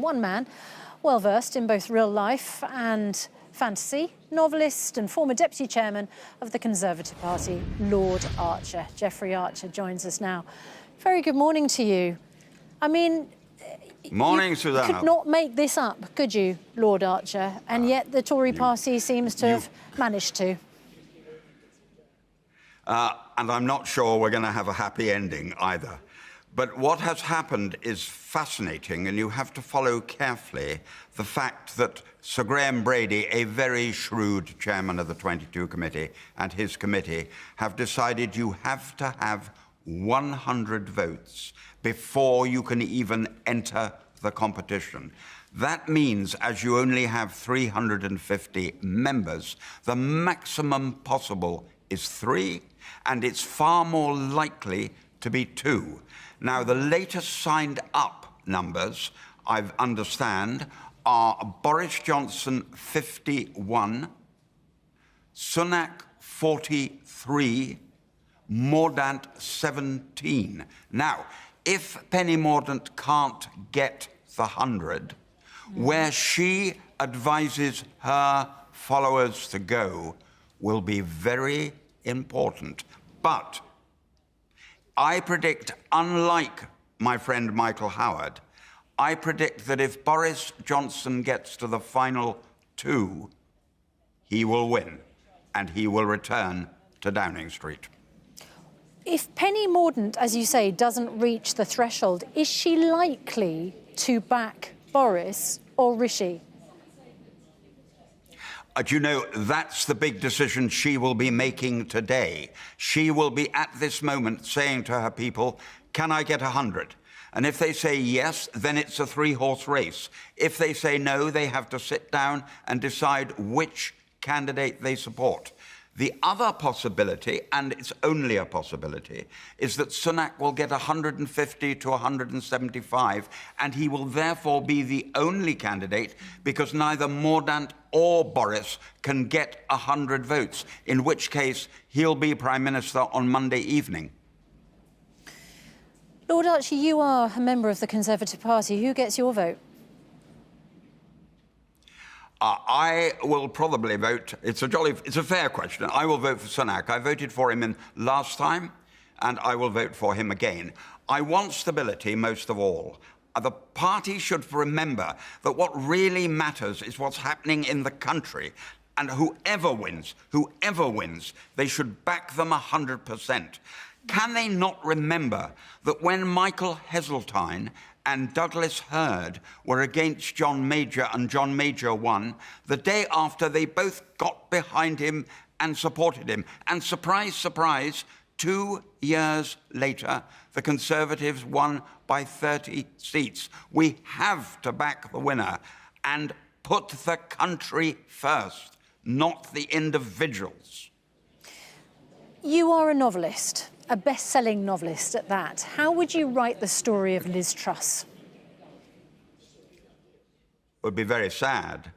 one man, well-versed in both real life and fantasy, novelist and former deputy chairman of the Conservative Party, Lord Archer. Jeffery Archer joins us now. Very good morning to you. I mean, morning, Susanna. You could not make this up, could you, Lord Archer? And yet the Tory party seems to have managed to. And I'm not sure we're going to have a happy ending either. But what has happened is fascinating, and you have to follow carefully the fact that Sir Graham Brady, a very shrewd chairman of the 22 Committee, and his committee have decided you have to have 100 votes before you can even enter the competition. That means, as you only have 350 members, the maximum possible is 3, and it's far more likely to be 2. Now, the latest signed-up numbers, I understand, are Boris Johnson 51, Sunak 43, Mordaunt 17. Now, if Penny Mordaunt can't get the 100, where she advises her followers to go will be very important. But I predict, unlike my friend Michael Howard, I predict that if Boris Johnson gets to the final 2, he will win, and he will return to Downing Street. If Penny Mordaunt, as you say, doesn't reach the threshold, is she likely to back Boris or Rishi? You know, that's the big decision she will be making today. She will be at this moment saying to her people, can I get 100? And if they say yes, then it's a 3-horse race. If they say no, they have to sit down and decide which candidate they support. The other possibility, and it's only a possibility, is that Sunak will get 150 to 175, and he will therefore be the only candidate because neither Mordaunt or Boris can get 100 votes, in which case he'll be Prime Minister on Monday evening. Lord Archer, you are a member of the Conservative Party. Who gets your vote? I will probably vote. It's a fair question. I will vote for Sunak. I voted for him last time, and I will vote for him again. I want stability most of all. The party should remember that what really matters is what's happening in the country. And whoever wins, they should back them 100%. Can they not remember that when Michael Heseltine and Douglas Hurd were against John Major and John Major won, the day after they both got behind him and supported him? And surprise, surprise, 2 years later, the Conservatives won by 30 seats. We have to back the winner and put the country first, not the individuals. You are a novelist, a best-selling novelist at that. How would you write the story of Liz Truss? It would be very sad.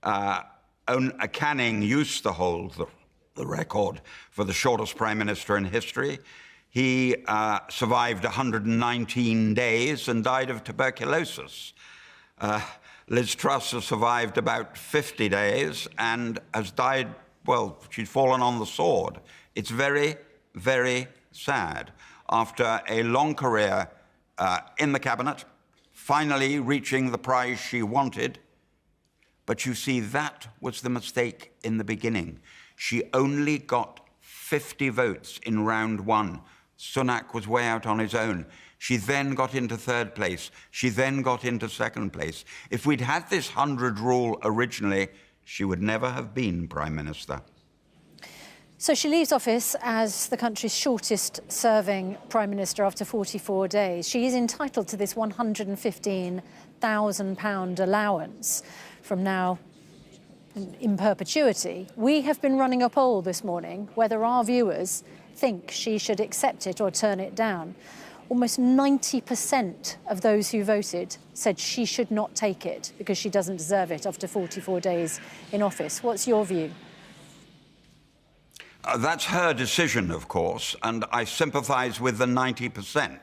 Canning used to hold the record for the shortest Prime Minister in history. He survived 119 days and died of tuberculosis. Liz Truss has survived about 50 days and has died, well, she's fallen on the sword. It's very, very sad. After a long career in the cabinet, finally reaching the prize she wanted. But you see, that was the mistake in the beginning. She only got 50 votes in round 1. Sunak was way out on his own. She then got into 3rd place. She then got into 2nd place. If we'd had this 100 rule originally, she would never have been Prime Minister. So she leaves office as the country's shortest-serving Prime Minister after 44 days. She is entitled to this £115,000 allowance from now in perpetuity. We have been running a poll this morning whether our viewers think she should accept it or turn it down. Almost 90% of those who voted said she should not take it because she doesn't deserve it after 44 days in office. What's your view? That's her decision, of course, and I sympathise with the 90%.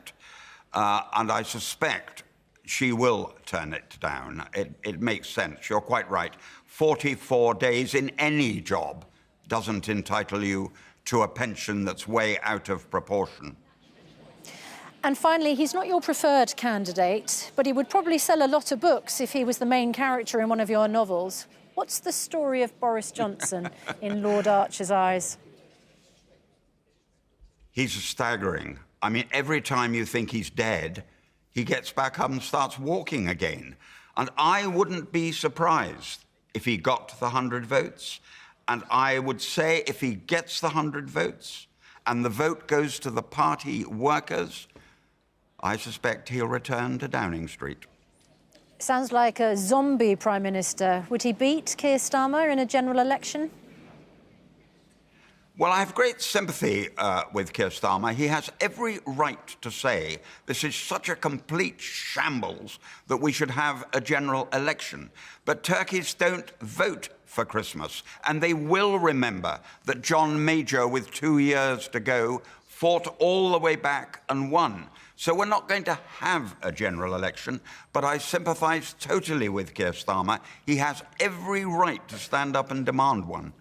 And I suspect she will turn it down. It makes sense. You're quite right. 44 days in any job doesn't entitle you to a pension that's way out of proportion. And finally, he's not your preferred candidate, but he would probably sell a lot of books if he was the main character in one of your novels. What's the story of Boris Johnson in Lord Archer's eyes? He's staggering. I mean, every time you think he's dead, he gets back up and starts walking again. And I wouldn't be surprised if he got the 100 votes. And I would say if he gets the 100 votes and the vote goes to the party workers, I suspect he'll return to Downing Street. Sounds like a zombie Prime Minister. Would he beat Keir Starmer in a general election? Well, I have great sympathy with Keir Starmer. He has every right to say this is such a complete shambles that we should have a general election. But turkeys don't vote for Christmas, and they will remember that John Major, with 2 years to go, fought all the way back and won. So we're not going to have a general election, but I sympathise totally with Keir Starmer. He has every right to stand up and demand one.